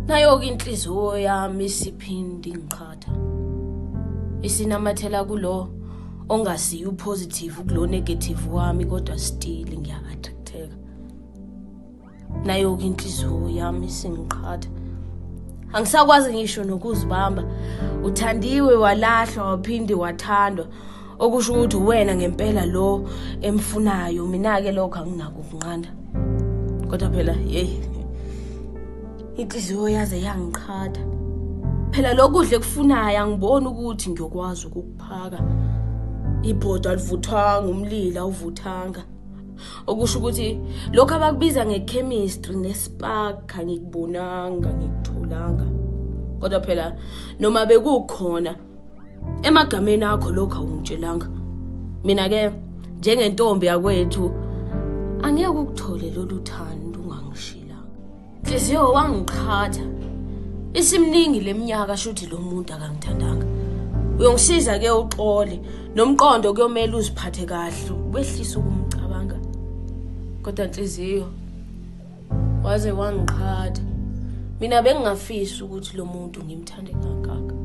Nayo-ke inhliziyo yami isiphinde ingiqhatha. Isinamathela kulo ongasiyo positive kulo negative wami kodwa still ngiya-attracteka. Nayo-ke inhliziyo yami isingiqhatha. Angisakwazi ngisho nokuzibamba. Uthandiwe, walahlwa, waphinde wathandwa. Okusho ukuthi wena ngempela lo emfunayo. Mina-ke lokho anginako ukunqanda. Kodwa phela inhliziyo yaze yangiqhatha. Phela lokudle kufunayo angiboni ukuthi ngiyokwazi ukukuphaka. Ibhodo alivuthwanga, umlilo awuvuthanga. Okusho ukuthi lokho abakubiza nge-chemistry ne-spark angikubonanga, ngikutholanga. Kodwa phela noma bekukhona emagameni akho lokho awungitshelanga. Mina-ke njengentombi yakwethu angeke ukuthole lolu thando ungangishilanga. Inhliziyo wangiqhatha. Isimningi leminyaka shuthi lo muntu akangithandanga. Uyongisiza-ke uxole nomqondo kuyomela uziphathe kahle wehlisa ukumcabanga. Kodwa inhliziyo waze wangiqhatha. Mina bengingafisi ukuthi lo muntu ngimthande kangaka.